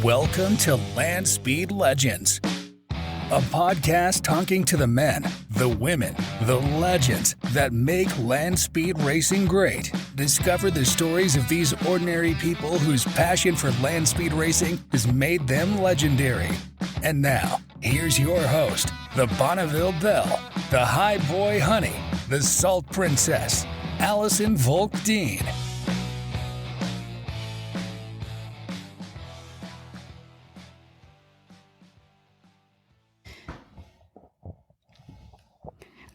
Welcome to Land Speed Legends, a podcast talking to the men, the women, the legends that make land speed racing great. Discover the stories of these ordinary people whose passion for land speed racing has made them legendary. And now, here's your host, the Bonneville Belle, the High Boy Honey, the Salt Princess, Allison Volk Dean.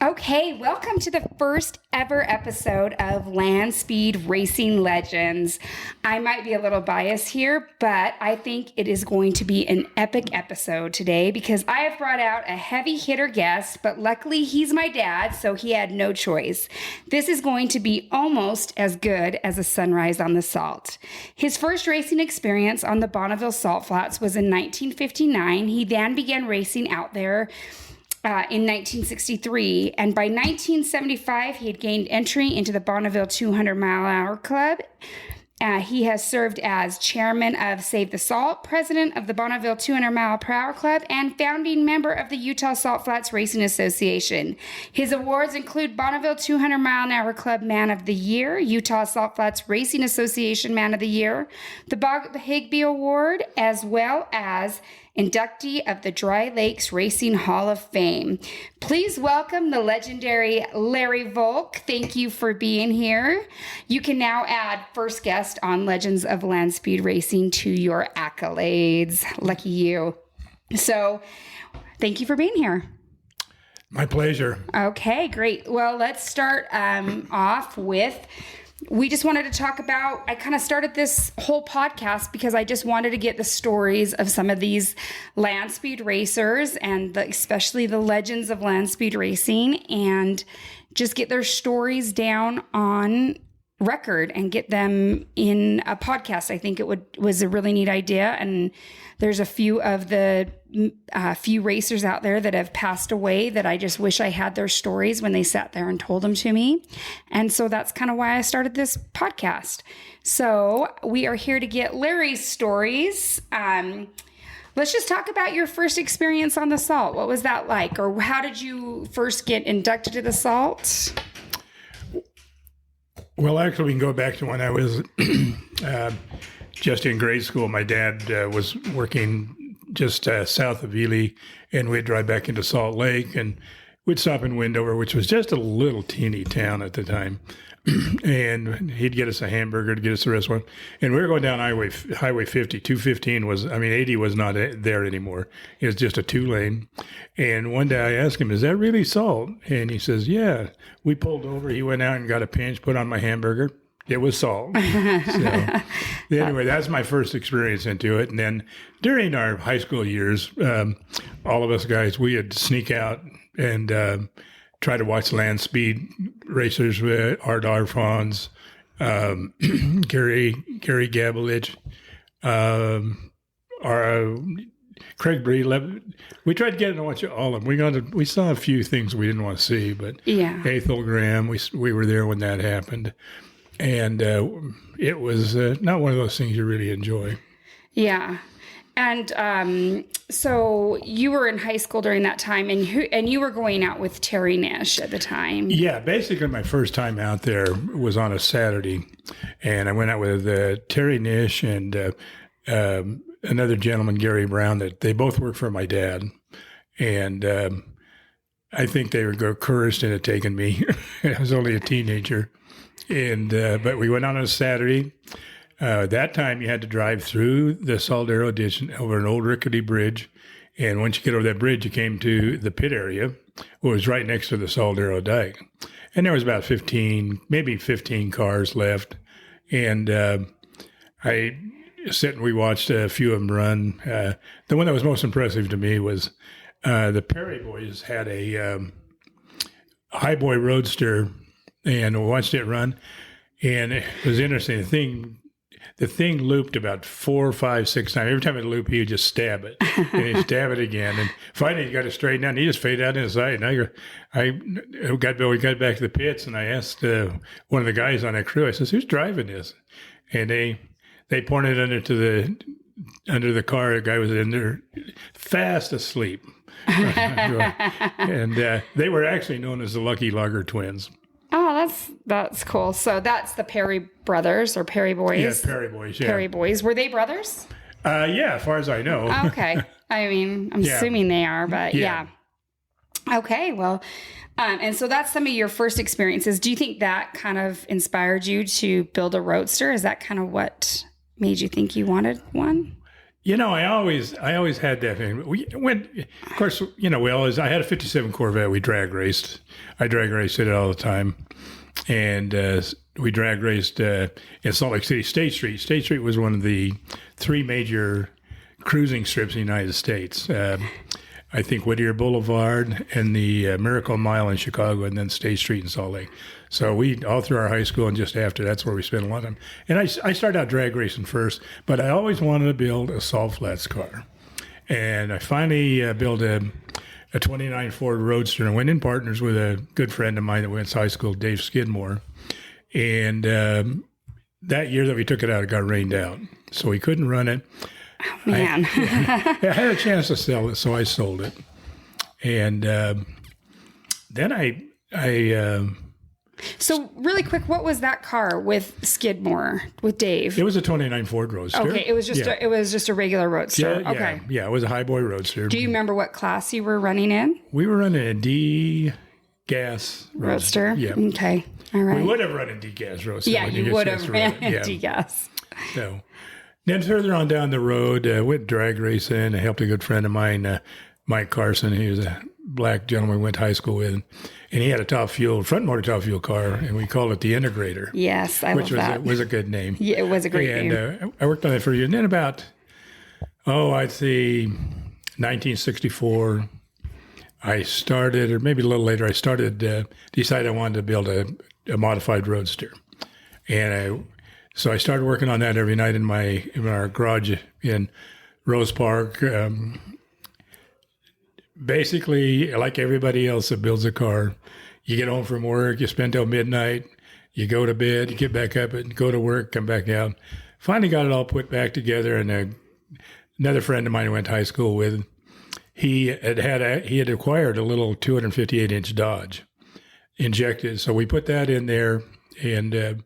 Okay, welcome to the first ever episode of Land Speed Racing Legends. I might be a little biased here, but I think it is going to be an epic episode today because I have brought out a heavy hitter guest, but luckily he's my dad, so he had no choice. This is going to be almost as good as a sunrise on the Salt. His first racing experience on the Bonneville Salt Flats was in 1959. He then began racing out there in 1963, and by 1975, he had gained entry into the Bonneville 200-mile-an-hour club. He has served as chairman of Save the Salt, president of the Bonneville 200-mile-per-hour club, and founding member of the Utah Salt Flats Racing Association. His awards include Bonneville 200-mile-an-hour club Man of the Year, Utah Salt Flats Racing Association Man of the Year, the Bob Higbee Award, as well as inductee of the Dry Lakes Racing Hall of Fame. Please welcome the legendary Larry Volk. Thank you for being here. You can now add first guest on Legends of Land Speed Racing to your accolades. Lucky you. So thank you for being here. My pleasure. Okay, great. Well, let's start off with, we just wanted to talk about, I kind of started this whole podcast because I just wanted to get the stories of some of these land speed racers and especially the legends of land speed racing, and just get their stories down on record and get them in a podcast. I think it was a really neat idea. And there's a few of the few racers out there that have passed away that I just wish I had their stories when they sat there and told them to me. And so that's kind of why I started this podcast. So we are here to get Larry's stories. Let's just talk about your first experience on the Salt. What was that like? Or how did you first get inducted to the Salt? Well, actually, we can go back to when I was just in grade school. My dad was working just south of Ely, and we'd drive back into Salt Lake, and we'd stop in Windover, which was just a little teeny town at the time. And he'd get us a hamburger to get us the restaurant. And we were going down Highway 50. 215 was, 80 was not there anymore. It was just a 2-lane. And one day I asked him, is that really salt? And he says, yeah. We pulled over. He went out and got a pinch, put on my hamburger. It was salt. So anyway, that's my first experience into it. And then during our high school years, all of us guys, we would sneak out and try to watch land speed racers with Art Arfons, Gary Gabelich, Craig Bree. We tried to get to watch all of them. We saw a few things we didn't want to see, but yeah. Ethel Graham, we were there when that happened. And it was not one of those things you really enjoy. Yeah. And so you were in high school during that time, and you were going out with Terry Nish at the time. Yeah, basically my first time out there was on a Saturday, and I went out with Terry Nish and another gentleman, Gary Brown, that they both worked for my dad. And I think they were coerced into taking me. I was only a teenager. And but we went on a Saturday. That time you had to drive through the Saldero Ditch over an old rickety bridge. And once you get over that bridge, you came to the pit area, which was right next to the Saldero Dike. And there was about 15 cars left. And I sat and we watched a few of them run. The one that was most impressive to me was the Perry boys had a Highboy Roadster, and watched it run. And it was interesting. The thing looped about 4, 5, 6 times. Every time it looped, he would just stab it. And he'd stab it again. And finally, he got it straightened out, and he just faded out in his sight. And we got back to the pits, and I asked one of the guys on that crew, I says, who's driving this? And they pointed under to under the car. A guy was in there fast asleep. And they were actually known as the Lucky Lager twins. Oh, that's cool. So that's the Perry brothers or Perry boys. Yeah, Perry boys. Yeah. Perry boys. Were they brothers? Yeah, as far as I know. Okay. I mean, I'm assuming they are, but yeah. Okay. Well, and so that's some of your first experiences. Do you think that kind of inspired you to build a roadster? Is that kind of what made you think you wanted one? I always had that thing. Of course, I had a 57 Corvette. We drag raced. I drag raced it all the time. And we drag raced in Salt Lake City, State Street. State Street was one of the 3 major cruising strips in the United States. I think Whittier Boulevard and the Miracle Mile in Chicago, and then State Street in Salt Lake. So we, all through our high school and just after, that's where we spent a lot of time. And I started out drag racing first, but I always wanted to build a Salt Flats car. And I finally built a 29 Ford Roadster and went in partners with a good friend of mine that went to high school, Dave Skidmore. And that year that we took it out, it got rained out. So we couldn't run it. Oh, man. I had a chance to sell it, so I sold it. And then I So really quick, what was that car with Skidmore, with Dave? It was a 29 Ford Roadster. Okay, it was just a regular Roadster. Yeah, okay. Yeah, it was a highboy Roadster. Do you remember what class you were running in? We were running a D gas Roadster? Yeah. Okay. All right. We would have run a D gas Roadster. Yeah, you would have ran a D gas. So then further on down the road, went drag racing. I helped a good friend of mine, Mike Carson. He was a black gentleman we went to high school with. And he had a front motor top fuel car, and we called it the Integrator. Yes, I love that. Which was a good name. Yeah, it was a great name. And I worked on it for a year. And then about, I'd say 1964, I started, or maybe a little later, decided I wanted to build a modified Roadster. And so I started working on that every night in our garage in Rose Park. Basically, like everybody else that builds a car, you get home from work, you spend till midnight, you go to bed, you get back up and go to work, come back out. Finally got it all put back together, and another friend of mine I went to high school with, he had acquired a little 258-inch Dodge injected. So we put that in there and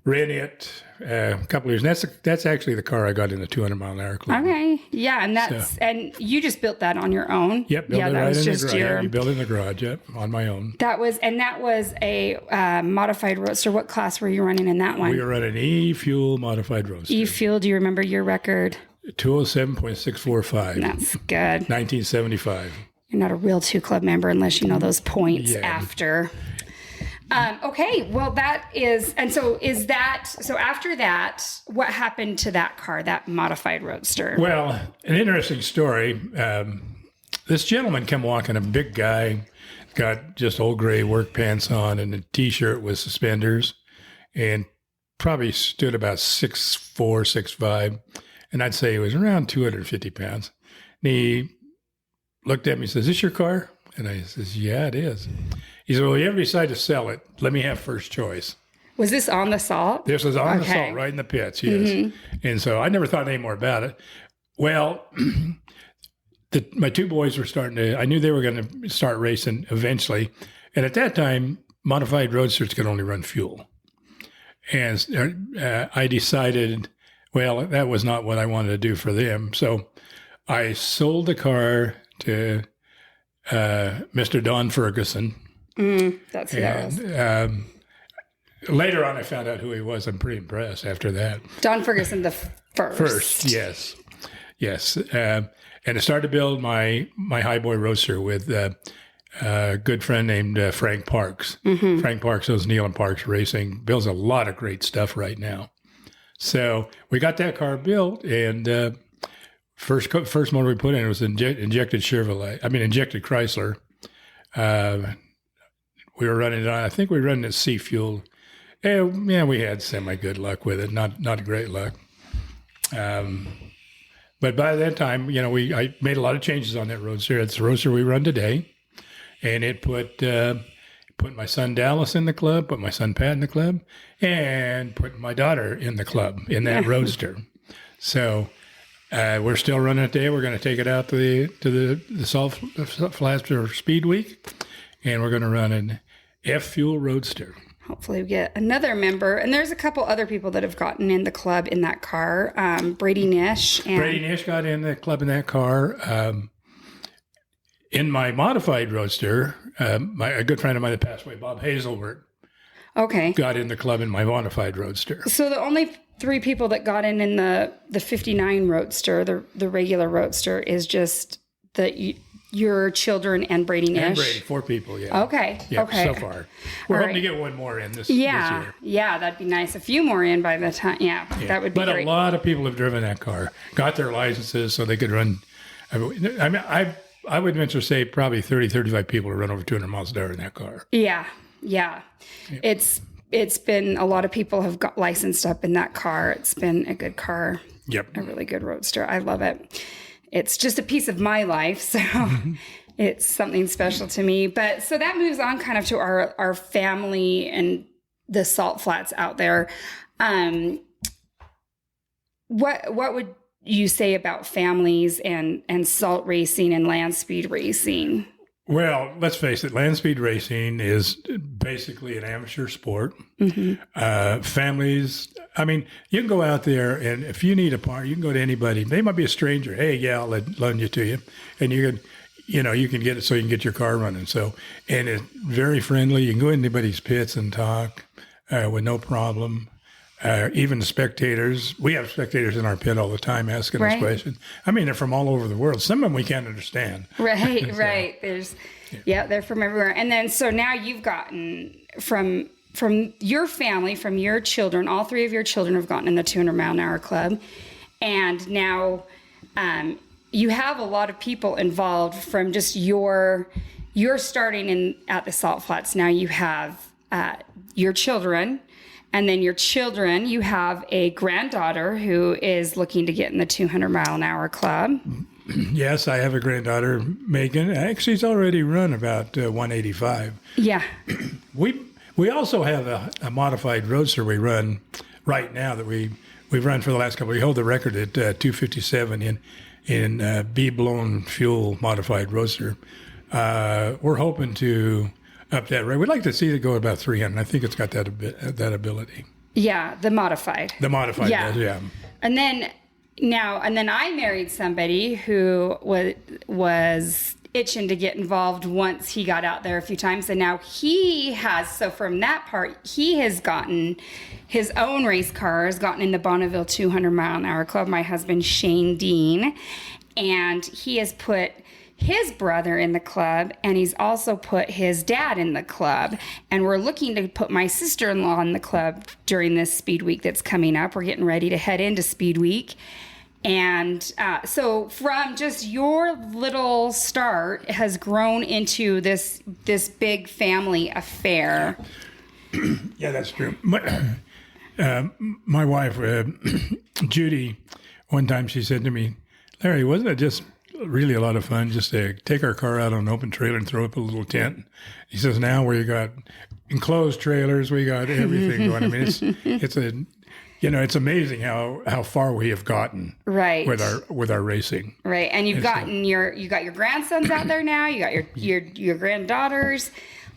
ran it a couple of years. And that's actually the car I got in the 200-mile-an-hour club. Okay, yeah, and you just built that on your own. Yep, built it right in the garage. Yeah, built it in the garage. Yep, on my own. That was a modified Roadster. What class were you running in that one? We were running E-Fuel modified Roadster. E-Fuel. Do you remember your record? 207.645. That's good. 1975. You're not a real 2 Club member unless you know those points after. Okay, well so after that, what happened to that car, that modified Roadster? Well, an interesting story. This gentleman came walking, a big guy, got just old gray work pants on and a T-shirt with suspenders, and probably stood about 6'4", 6'5", and I'd say he was around 250 pounds. And he looked at me and says, "Is this your car?" And I says, "Yeah, it is." He said, "Well, you ever decide to sell it, let me have first choice." Was this on the Salt? This was on the Salt, right in the pits, yes. Mm-hmm. And so I never thought any more about it. Well, my 2 boys were I knew they were going to start racing eventually. And at that time, modified Roadsters could only run fuel. And I decided, well, that was not what I wanted to do for them. So I sold the car to Mr. Don Ferguson. That's who that was. Later on, I found out who he was. I'm pretty impressed after that. Don Ferguson, the first. First, yes. And I started to build my highboy Roadster with a good friend named Frank Parks. Mm-hmm. Frank Parks owns Neal and Parks Racing. Builds a lot of great stuff right now. So we got that car built, and first motor we put in was injected Chrysler. We were running it on, I think we were running it C fuel. Yeah, we had semi-good luck with it, not great luck. But by that time, I made a lot of changes on that Roadster. It's the Roadster we run today. And it put my son Dallas in the club, put my son Pat in the club, and put my daughter in the club in that Roadster. So We're still running it there. We're going to take it out to the Salt Flats for Speed Week, and we're going to run an F-Fuel Roadster. Hopefully we get another member. And there's a couple other people that have gotten in the club in that car. Brady Nish. Brady Nish got in the club in that car. In my modified Roadster, a good friend of mine that passed away, Bob Hazelworth, got in the club in my modified Roadster. So the only 3 people that got in the 59 Roadster, the regular Roadster, is just your children and Brady Nish? And Brady, 4 people, yeah. Okay. So far. We're hoping to get one more in this year. Yeah, that'd be nice. A few more in by the time. Yeah, that would be great. But a lot of people have driven that car, got their licenses so they could run. I mean, I would venture to say probably 30, 35 people have run over 200 miles an hour in that car. Yeah. It's been, a lot of people have got licensed up in that car. It's been a good car. Yep. A really good Roadster. I love it. It's just a piece of my life, so it's something special to me. But so that moves on kind of to our family and the Salt Flats out there. What would you say about families and salt racing and land speed racing? Well, let's face it, land speed racing is basically an amateur sport. Mm-hmm. Families, I mean, you can go out there and if you need a part, you can go to anybody. They might be a stranger. Hey, yeah, I'll loan you to you. And you can get it so you can get your car running. So, and it's very friendly. You can go into anybody's pits and talk with no problem. Even the spectators, we have spectators in our pit all the time asking us questions. I mean, they're from all over the world. Some of them we can't understand. Right, so, right. They're from everywhere. And then, so now you've gotten from your family, from your children, all 3 of your children have gotten in the 200 mile an hour club. And now you have a lot of people involved from just you're starting at the Salt Flats. Now you have your children. And then your children, you have a granddaughter who is looking to get in the 200 mile an hour club. Yes, I have a granddaughter, Megan. Actually, she's already run about 185. Yeah. We also have a modified Roadster we run right now that we've run for the last couple. We hold the record at 257 in B-blown fuel modified Roadster. We're hoping to up that rate. We'd like to see it go about 300. I think it's got that ability. Yeah, the modified. The modified does, yeah. And then I married somebody who was itching to get involved once he got out there a few times. And now so from that part, he has gotten his own race car, has gotten in the Bonneville 200 mile an hour club, my husband, Shane Dean. And he has put his brother in the club, and he's also put his dad in the club. And we're looking to put my sister-in-law in the club during this Speed Week that's coming up. We're getting ready to head into Speed Week. And so from just your little start has grown into this big family affair. Yeah, that's true. My wife, Judy, one time she said to me, Larry, wasn't it just really a lot of fun just to take our car out on an open trailer and throw up a little tent? He says, now we got enclosed trailers, we got everything going. I mean, it's amazing how far we have gotten with our racing. Right. And you got your grandsons out there now, you got your granddaughters,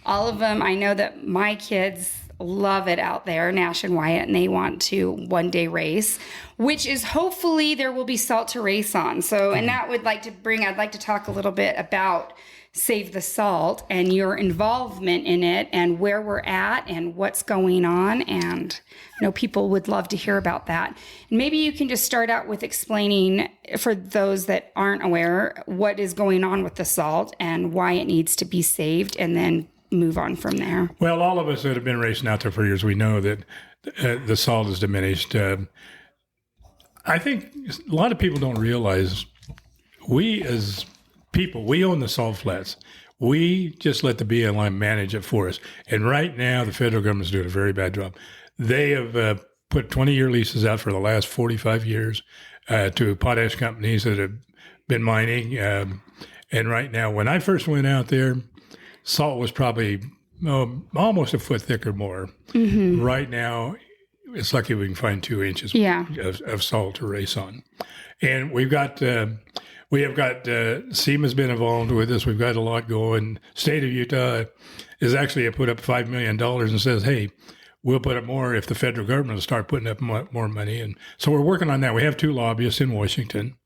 all of them. I know that my kids love it out there, Nash and Wyatt, and they want to one day race, which is hopefully there will be salt to race on. So, and that I'd like to talk a little bit about Save the Salt and your involvement in it and where we're at and what's going on. And people would love to hear about that. And maybe you can just start out with explaining, for those that aren't aware, what is going on with the salt and why it needs to be saved, and then move on from there. Well, all of us that have been racing out there for years, we know that the salt is diminished. I think a lot of people don't realize we as people, we own the Salt Flats. We just let the BLM manage it for us. And right now, the federal government's doing a very bad job. They have put 20-year leases out for the last 45 years to potash companies that have been mining. And right now, when I first went out there, salt was probably almost a foot thick or more. Mm-hmm. Right now, it's lucky we can find 2 inches of salt to race on. And we have got SEMA's been involved with this. We've got a lot going. State of Utah is actually put up $5 million and says, hey, we'll put up more if the federal government will start putting up more money. And so we're working on that. We have 2 lobbyists in Washington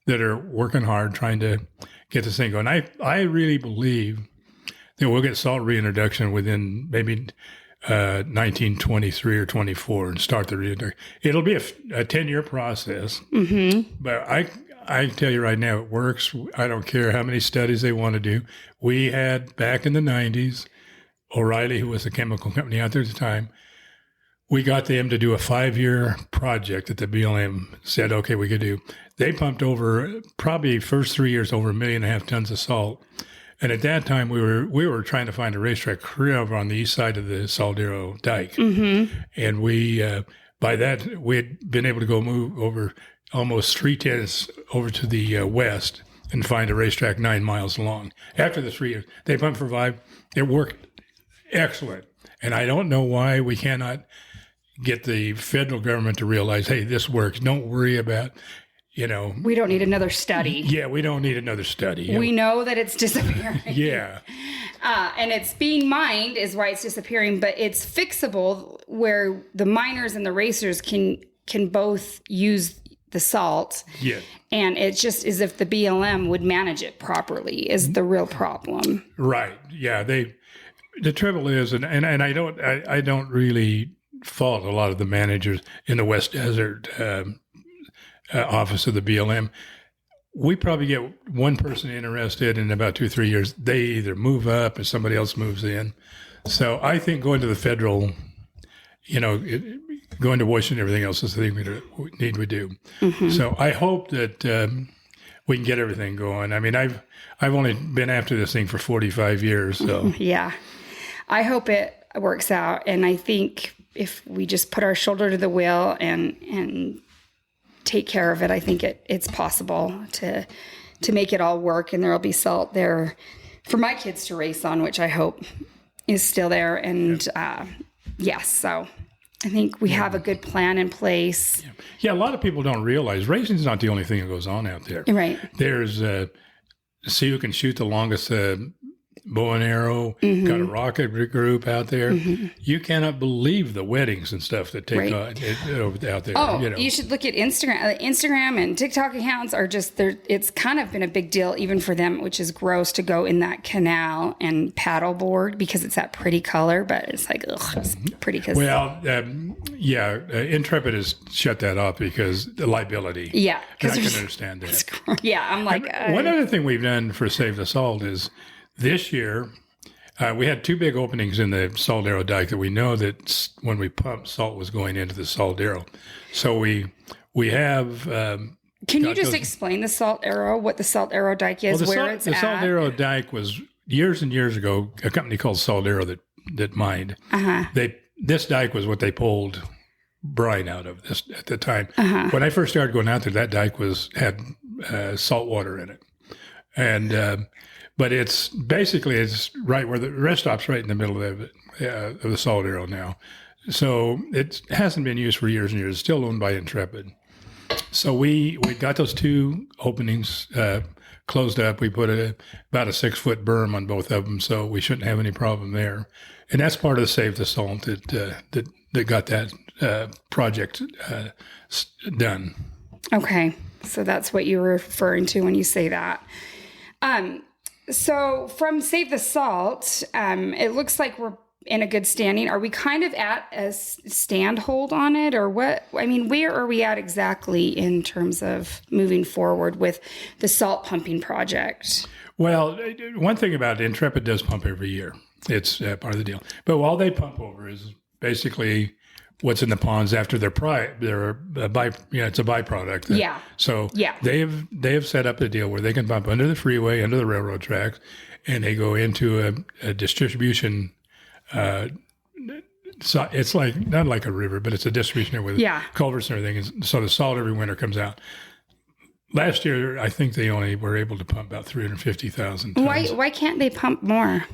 that are working hard trying to get this thing going. I really believe that we'll get salt reintroduction within maybe 1923 or 24 and start the reintroduction. It'll be a 10-year process, but I tell you right now, it works. I don't care how many studies they want to do. We had back in the 90s, O'Reilly, who was a chemical company out there at the time, we got them to do a 5-year project that the BLM said, okay, we could do. They pumped over, probably first 3 years, over 1.5 million tons of salt. And at that time, we were trying to find a racetrack over on the east side of the Saldero Dike. And by that, we had been able to move over almost 3/10 over to the west and find a racetrack 9 miles long. After the 3 years, they pumped for 5. It worked excellent. And I don't know why we cannot get the federal government to realize, hey, this works. Don't worry about, We don't need another study. Yeah, we don't need another study. We know that it's disappearing. Yeah. And it's being mined is why it's disappearing, but it's fixable where the miners and the racers can both use the salt. Yeah. And it's just as if the BLM would manage it properly is the real problem. Right. Yeah. The trouble is, and I don't really fault a lot of the managers in the West Desert office of the BLM. We probably get one person interested in about 2-3 years. They either move up or somebody else moves in. So I think going to the federal, going to Washington and everything else is the thing we need to do. So I hope that we can get everything going. I mean, I've only been after this thing for 45 years. So yeah, I hope it works out. And I think if we just put our shoulder to the wheel and take care of it, I think it's possible to make it all work, and there'll be salt there for my kids to race on, which I hope is still there. And yes, so I think we have a good plan in place. Yeah, a lot of people don't realize racing's not the only thing that goes on out there. Right. There's see who can shoot the longest bow and arrow, got a rocket group out there. You cannot believe the weddings and stuff that take out there. Oh, you should look at Instagram. Instagram and TikTok accounts are just there. It's kind of been a big deal even for them, which is gross to go in that canal and paddleboard because it's that pretty color, but it's like, ugh, it's pretty. Well, Intrepid has shut that off because the liability. Yeah. And I can understand that. Yeah, I'm like. One other thing we've done for Save the Salt is, this year, we had 2 big openings in the Saldero Dike that we know that when we pumped, salt was going into the Saldero. So we have. Can you just explain the Saldero, what the Saldero Dike is, it's at? The Saldero Dike was years and years ago, a company called Saldero that mined. This dike was what they pulled brine out of this at the time. When I first started going out there, that dike had salt water in it. And but it's right where the rest stop's right in the middle of the Saldero now. So it hasn't been used for years and years. It's still owned by Intrepid. So we got those 2 openings closed up. We put about a 6-foot berm on both of them, so we shouldn't have any problem there. And that's part of the Save the Salt that got that project done. Okay, so that's what you're referring to when you say that. So from Save the Salt, it looks like we're in a good standing. Are we kind of at a standhold on it, or what? I mean, where are we at exactly in terms of moving forward with the salt pumping project? Well, one thing about it, Intrepid does pump every year. It's part of the deal. But all they pump over is basically what's in the ponds after it's a byproduct. So they have set up a deal where they can pump under the freeway, under the railroad tracks, and they go into a distribution. So it's like not like a river, but it's a distribution with culverts and everything. And so the salt every winter comes out. Last year, I think they only were able to pump about 350,000 tons. Why can't they pump more?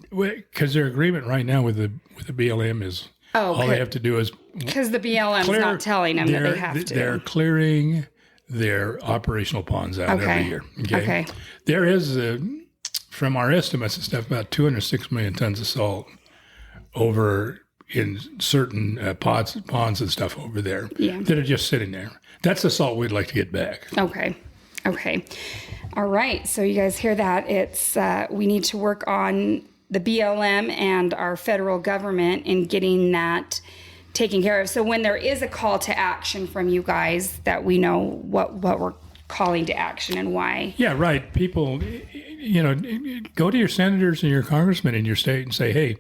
Because their agreement right now with the BLM is. All they have to do is... Because the BLM is not telling them that they have to. They're clearing their operational ponds out Okay. every year. Okay. There is, from our estimates and stuff, about 206 million tons of salt over in certain ponds and stuff over there that are just sitting there. That's the salt we'd like to get back. Okay. All right. So you guys hear that? It's we need to work on the BLM and our federal government in getting that taken care of. So when there is a call to action from you guys, that we know what we're calling to action and why. Yeah, right. People, go to your senators and your congressmen in your state and say, hey,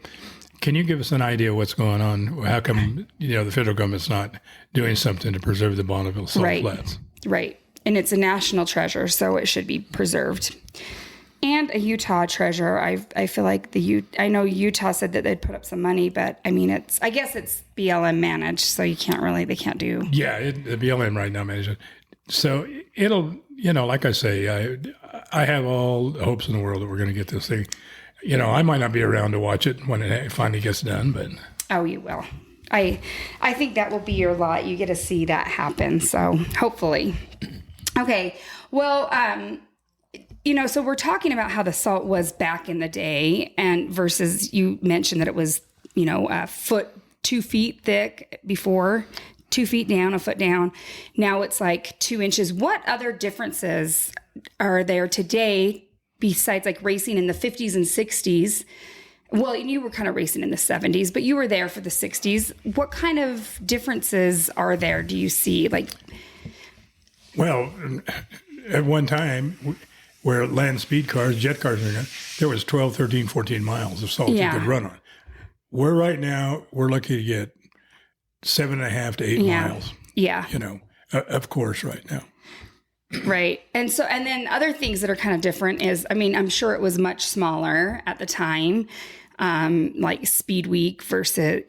can you give us an idea of what's going on? How come, the federal government's not doing something to preserve the Bonneville Salt Flats? Right. And it's a national treasure, so it should be preserved. And a Utah treasure. I feel like I know Utah said that they'd put up some money, but I mean, I guess it's BLM managed, so they can't do. Yeah, the BLM right now manages it. So it'll, like I say, I have all the hopes in the world that we're going to get this thing. I might not be around to watch it when it finally gets done, but. Oh, you will. I think that will be your lot. You get to see that happen. So hopefully. Okay. Well, so we're talking about how the salt was back in the day, and versus you mentioned that it was, a foot, 2 feet thick before, 2 feet down, a foot down. Now it's like 2 inches. What other differences are there today besides like racing in the 50s and 60s? Well, you were kind of racing in the 70s, but you were there for the 60s. What kind of differences are there, do you see? Well, at one time, where land speed cars, jet cars, there was 12, 13, 14 miles of salt you could run on. Right now, we're lucky to get 7.5 to 8 miles. Yeah. Of course, right now. Right. And then other things that are kind of different is, I'm sure it was much smaller at the time, like Speed Week versus,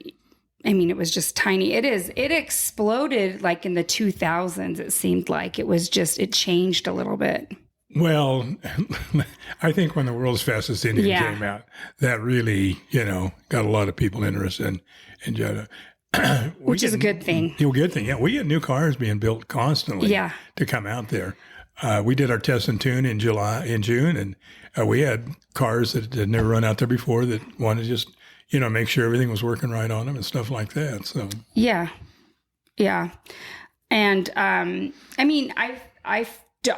it was just tiny. It exploded like in the 2000s. It seemed like it changed a little bit. Well, I think when the world's fastest Indian came out, that really, got a lot of people interested in Jetta. Which is a good thing. A good thing, yeah. We get new cars being built constantly to come out there. We did our test and tune in June, and we had cars that had never run out there before that wanted to just, make sure everything was working right on them and stuff like that. So yeah. And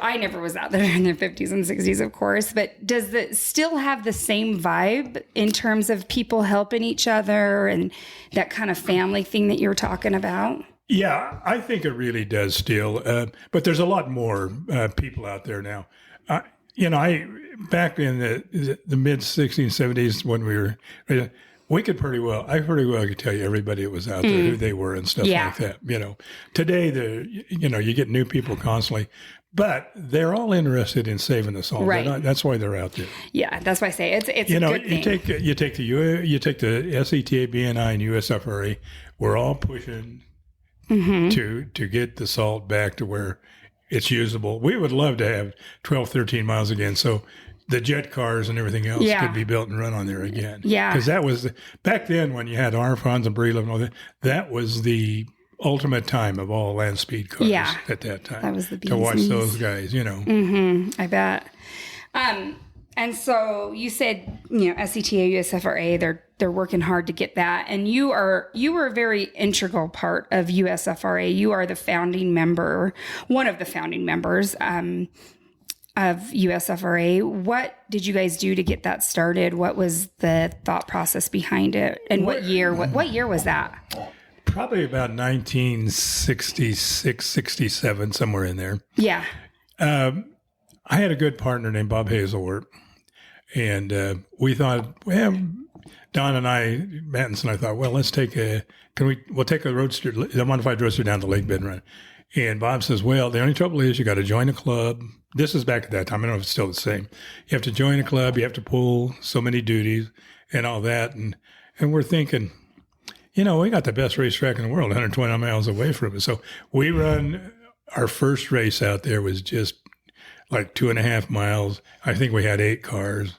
I never was out there in the 50s and 60s, of course, but does it still have the same vibe in terms of people helping each other and that kind of family thing that you were talking about? Yeah, I think it really does still. But there's a lot more people out there now. Back in the mid 60s, 70s when I pretty well could tell you everybody that was out there, who they were and stuff like that. Today, you get new people constantly. But they're all interested in saving the salt. Right. That's why they're out there. Yeah, that's why I say it's a good thing. You take the SETA, BNI, and USFRA. We're all pushing to get the salt back to where it's usable. We would love to have 12, 13 miles again, so the jet cars and everything else could be built and run on there again. Yeah, because that was back then when you had Armstrong's and Breedlove and all that. That was the ultimate time of all land speed cars at that time. That was the bees to watch those guys, I bet. And so you said, SCTA, USFRA, they're working hard to get that. And you were a very integral part of USFRA. You are the founding member, one of the founding members of USFRA. What did you guys do to get that started? What was the thought process behind it? And what year was that? Probably about 1966, 67, somewhere in there. Yeah. I had a good partner named Bob Higbee Award. And we thought, Don and I, Mattins and I thought, we'll take a roadster, the modified roadster down to Lake Bend Run. And Bob says, the only trouble is you got to join a club. This is back at that time. I don't know if it's still the same. You have to join a club. You have to pull so many duties and all that. And we're thinking, we got the best racetrack in the world, 120 miles away from it. So we run, our first race out there was just like 2.5 miles. I think we had 8 cars.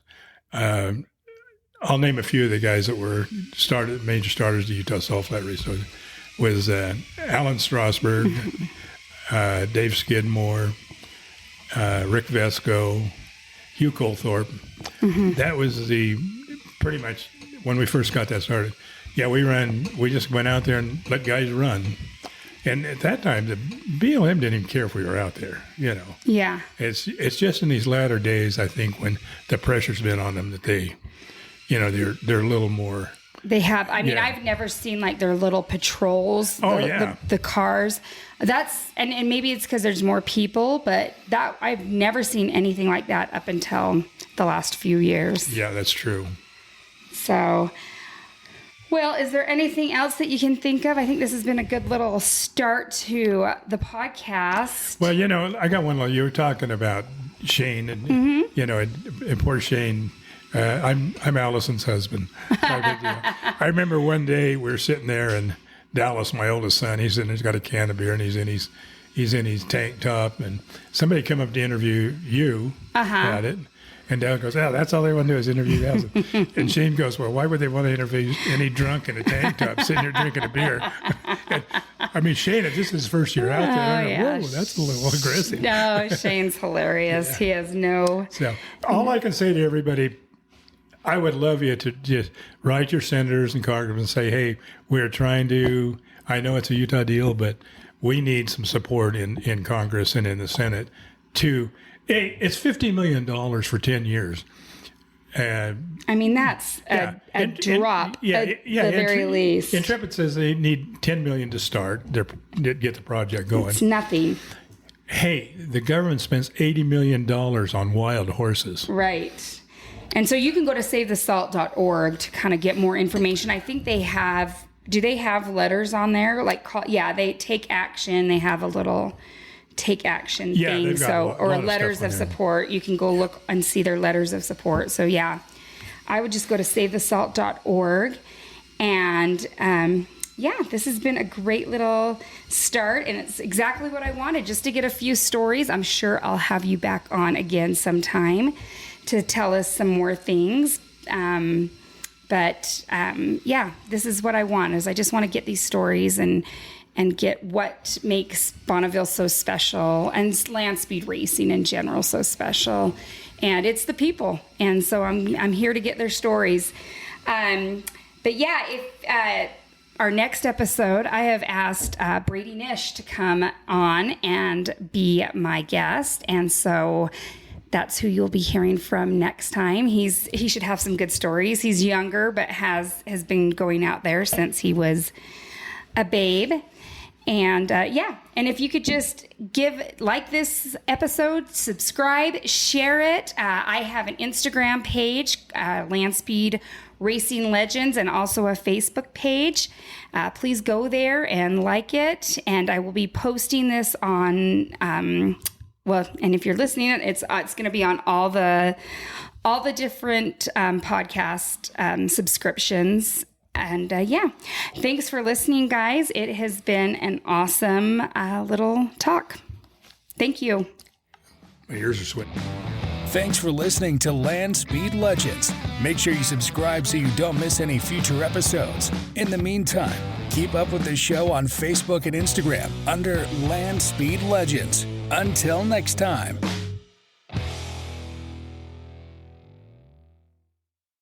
I'll name a few of the guys that were major starters of the Utah Salt Flat race. So was Alan Strasberg, Dave Skidmore, Rick Vesco, Hugh Colthorpe. That was pretty much when we first got that started. Yeah, we just went out there and let guys run. And at that time, the BLM didn't even care if we were out there, Yeah. It's just in these latter days, I think, when the pressure's been on them that they, they're a little more. They have. I mean, I've never seen like their little patrols. The cars. And maybe it's because there's more people, but I've never seen anything like that up until the last few years. Yeah, that's true. So, well, is there anything else that you can think of? I think this has been a good little start to the podcast. Well, I got one. You were talking about Shane, and and poor Shane. I'm Allison's husband. I remember one day we were sitting there, and Dallas, my oldest son, he's got a can of beer, and he's in his tank top, and somebody come up to interview you about it. And Dad goes, that's all they want to do is interview Allison. And Shane goes, well, why would they want to interview any drunk in a tank top sitting here drinking a beer? I mean, Shane, this is his first year out there. Whoa, that's a little aggressive. No, Shane's hilarious. He has no... So all I can say to everybody, I would love you to just write your senators and congressmen and say, hey, we're trying to, I know it's a Utah deal, but we need some support in Congress and in the Senate to... Hey, it's $50 million for 10 years. I mean, that's a drop at the very least. Intrepid says they need $10 million to start, get the project going. It's nothing. Hey, the government spends $80 million on wild horses. Right. And so you can go to savethesalt.org to kind of get more information. I think they have, do they have letters on there? They take action. They have a little... take action thing, or letters of support. You can go look and see their letters of support. So I would just go to savethesalt.org, and this has been a great little start, and it's exactly what I wanted, just to get a few stories. I'm sure I'll have you back on again sometime to tell us some more things. This is what I want, is I just want to get these stories and get what makes Bonneville so special, and land speed racing in general so special. And it's the people. And so I'm here to get their stories. If our next episode, I have asked Brady Nish to come on and be my guest. And so that's who you'll be hearing from next time. He should have some good stories. He's younger, but has been going out there since he was a babe. And and if you could just like this episode, subscribe, share it. I have an Instagram page, Land Speed Racing Legends, and also a Facebook page. Please go there and like it. And I will be posting this on, and if you're listening, it's going to be on all the different podcast subscriptions. And thanks for listening, guys. It has been an awesome little talk. Thank you. My ears are sweating. Thanks for listening to Land Speed Legends. Make sure you subscribe so you don't miss any future episodes. In the meantime, keep up with the show on Facebook and Instagram under Land Speed Legends. Until next time.